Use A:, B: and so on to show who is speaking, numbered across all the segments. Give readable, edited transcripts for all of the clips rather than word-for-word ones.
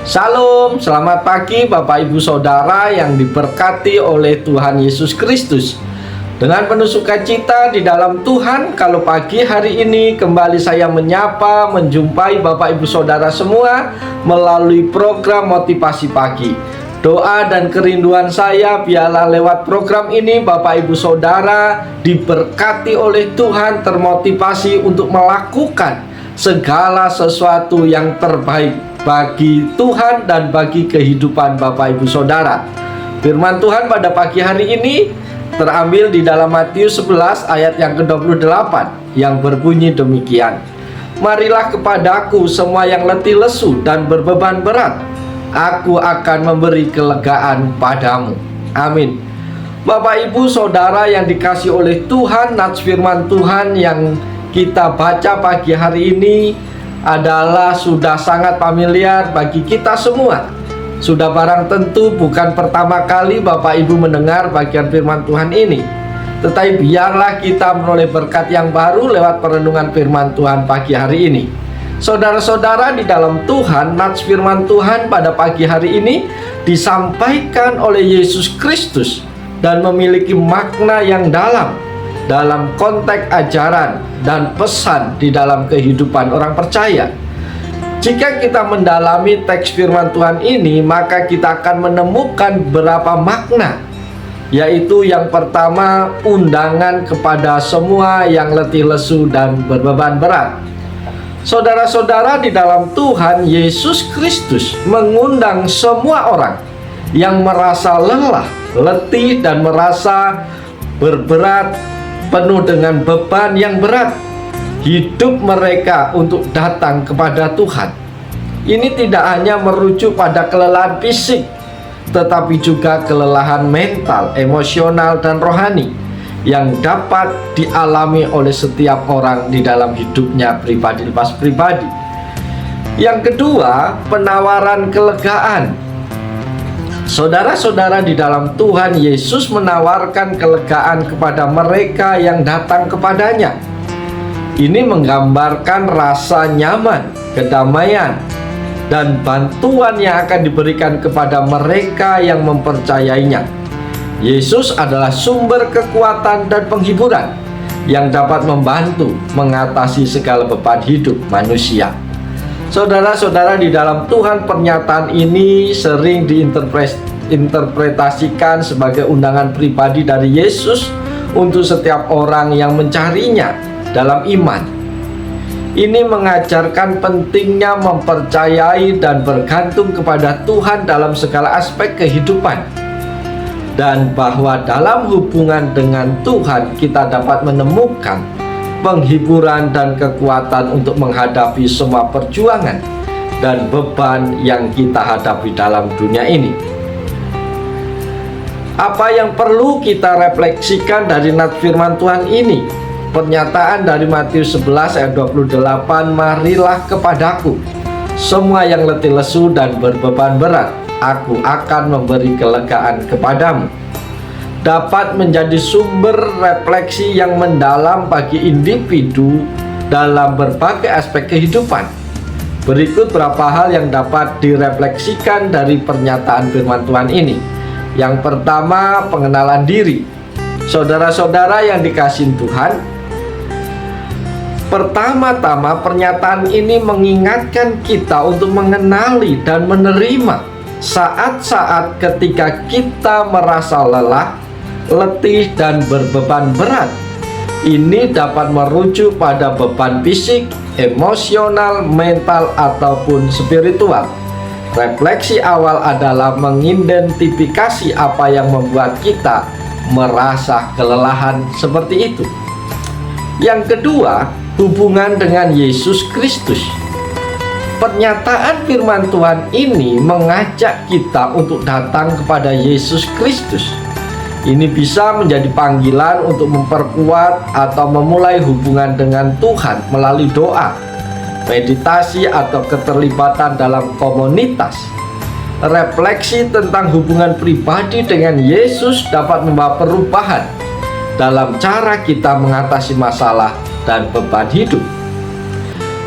A: Shalom, selamat pagi Bapak Ibu Saudara yang diberkati oleh Tuhan Yesus Kristus. Dengan penuh sukacita di dalam Tuhan, kalau pagi hari ini kembali saya menjumpai Bapak Ibu Saudara semua melalui program Motivasi Pagi. Doa dan kerinduan saya biarlah lewat program ini Bapak Ibu Saudara diberkati oleh Tuhan, termotivasi untuk melakukan segala sesuatu yang terbaik bagi Tuhan dan bagi kehidupan Bapak Ibu Saudara. Firman Tuhan pada pagi hari ini terambil di dalam Matius 11 ayat yang ke-28 yang berbunyi demikian. Marilah kepadaku semua yang letih lesu dan berbeban berat, aku akan memberi kelegaan padamu. Amin. Bapak Ibu Saudara yang dikasihi oleh Tuhan, nats firman Tuhan yang kita baca pagi hari ini adalah sudah sangat familiar bagi kita semua. Sudah barang tentu bukan pertama kali Bapak Ibu mendengar bagian firman Tuhan ini. Tetapi biarlah kita menoleh berkat yang baru lewat perenungan firman Tuhan pagi hari ini. Saudara-saudara di dalam Tuhan, nats firman Tuhan pada pagi hari ini disampaikan oleh Yesus Kristus dan memiliki makna yang dalam konteks ajaran dan pesan di dalam kehidupan orang percaya. Jika kita mendalami teks firman Tuhan ini, maka kita akan menemukan beberapa makna, yaitu yang pertama, undangan kepada semua yang letih lesu dan berbeban berat. Saudara-saudara di dalam Tuhan, Yesus Kristus mengundang semua orang yang merasa lelah, letih, dan merasa berberat, penuh dengan beban yang berat hidup mereka untuk datang kepada Tuhan. Ini tidak hanya merujuk pada kelelahan fisik, tetapi juga kelelahan mental, emosional, dan rohani yang dapat dialami oleh setiap orang di dalam hidupnya pribadi lepas pribadi. Yang kedua, penawaran kelegaan. Saudara-saudara di dalam Tuhan, Yesus menawarkan kelegaan kepada mereka yang datang kepadanya. Ini menggambarkan rasa nyaman, kedamaian, dan bantuan yang akan diberikan kepada mereka yang mempercayainya. Yesus adalah sumber kekuatan dan penghiburan yang dapat membantu mengatasi segala beban hidup manusia. Saudara-saudara di dalam Tuhan, pernyataan ini sering diinterpretasikan sebagai undangan pribadi dari Yesus untuk setiap orang yang mencarinya dalam iman. Ini mengajarkan pentingnya mempercayai dan bergantung kepada Tuhan dalam segala aspek kehidupan, dan bahwa dalam hubungan dengan Tuhan kita dapat menemukan penghiburan dan kekuatan untuk menghadapi semua perjuangan dan beban yang kita hadapi dalam dunia ini. Apa yang perlu kita refleksikan dari nats firman Tuhan ini? Pernyataan dari Matius 11 ayat 28, marilah kepadaku semua yang letih lesu dan berbeban berat, aku akan memberi kelegaan kepadamu, dapat menjadi sumber refleksi yang mendalam bagi individu dalam berbagai aspek kehidupan. Berikut beberapa hal yang dapat direfleksikan dari pernyataan firman Tuhan ini. Yang pertama, pengenalan diri. Saudara-saudara yang dikasihi Tuhan, pertama-tama pernyataan ini mengingatkan kita untuk mengenali dan menerima saat-saat ketika kita merasa lelah, letih, dan berbeban berat. Ini dapat merujuk pada beban fisik, emosional, mental, ataupun spiritual. Refleksi awal adalah mengidentifikasi apa yang membuat kita merasa kelelahan seperti itu. Yang kedua, hubungan dengan Yesus Kristus. Pernyataan firman Tuhan ini mengajak kita untuk datang kepada Yesus Kristus. Ini bisa menjadi panggilan untuk memperkuat atau memulai hubungan dengan Tuhan melalui doa, meditasi, atau keterlibatan dalam komunitas. Refleksi tentang hubungan pribadi dengan Yesus dapat membawa perubahan dalam cara kita mengatasi masalah dan beban hidup.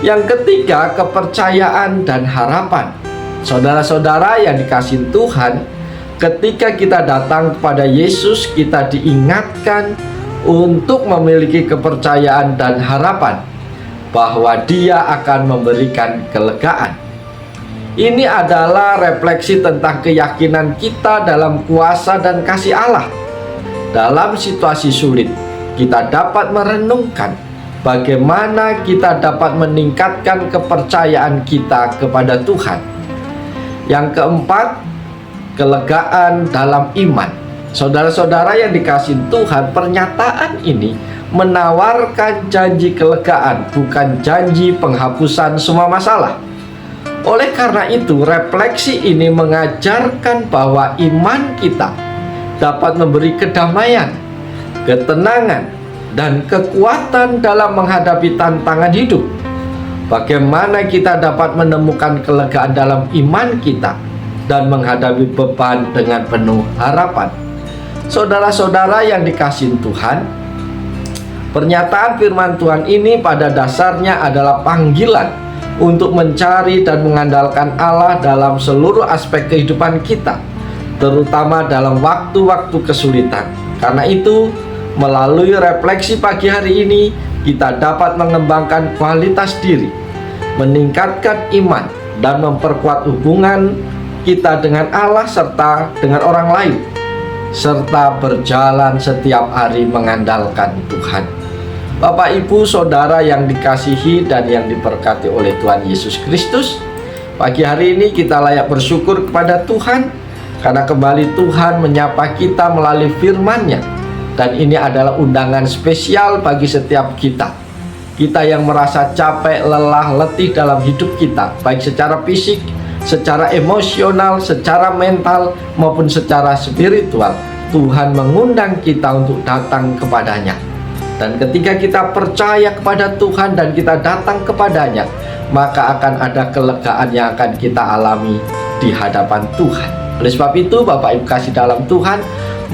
A: Yang ketiga, kepercayaan dan harapan. Saudara-saudara yang dikasihi Tuhan, ketika kita datang kepada Yesus, kita diingatkan untuk memiliki kepercayaan dan harapan bahwa Dia akan memberikan kelegaan. Ini adalah refleksi tentang keyakinan kita dalam kuasa dan kasih Allah. Dalam situasi sulit, kita dapat merenungkan bagaimana kita dapat meningkatkan kepercayaan kita kepada Tuhan. Yang keempat, kelegaan dalam iman. Saudara-saudara yang dikasihi Tuhan, pernyataan ini menawarkan janji kelegaan, bukan janji penghapusan semua masalah. Oleh karena itu, refleksi ini mengajarkan bahwa iman kita dapat memberi kedamaian, ketenangan, dan kekuatan dalam menghadapi tantangan hidup. Bagaimana kita dapat menemukan kelegaan dalam iman kita dan menghadapi beban dengan penuh harapan. Saudara-saudara yang dikasihi Tuhan, pernyataan firman Tuhan ini pada dasarnya adalah panggilan untuk mencari dan mengandalkan Allah dalam seluruh aspek kehidupan kita, terutama dalam waktu-waktu kesulitan. Karena itu, melalui refleksi pagi hari ini, kita dapat mengembangkan kualitas diri, meningkatkan iman, dan memperkuat hubungan kita dengan Allah serta dengan orang lain, serta berjalan setiap hari mengandalkan Tuhan. Bapak, Ibu, Saudara yang dikasihi dan yang diberkati oleh Tuhan Yesus Kristus, pagi hari ini kita layak bersyukur kepada Tuhan karena kembali Tuhan menyapa kita melalui firman-Nya. Dan ini adalah undangan spesial bagi setiap kita. Kita yang merasa capek, lelah, letih dalam hidup kita, baik secara fisik, secara emosional, secara mental, maupun secara spiritual. Tuhan mengundang kita untuk datang kepadanya. Dan ketika kita percaya kepada Tuhan dan kita datang kepadanya, maka akan ada kelegaan yang akan kita alami di hadapan Tuhan. Oleh sebab itu, Bapak Ibu kasih dalam Tuhan,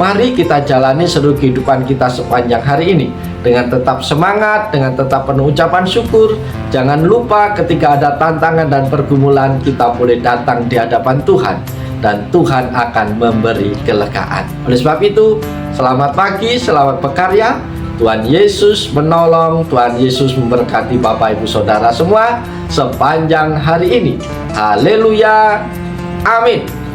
A: mari kita jalani seluruh kehidupan kita sepanjang hari ini dengan tetap semangat, dengan tetap penuh ucapan syukur. Jangan lupa ketika ada tantangan dan pergumulan, kita boleh datang di hadapan Tuhan, dan Tuhan akan memberi kelegaan. Oleh sebab itu, selamat pagi, selamat berkarya. Tuhan Yesus menolong, Tuhan Yesus memberkati Bapak Ibu Saudara semua sepanjang hari ini. Haleluya, amin.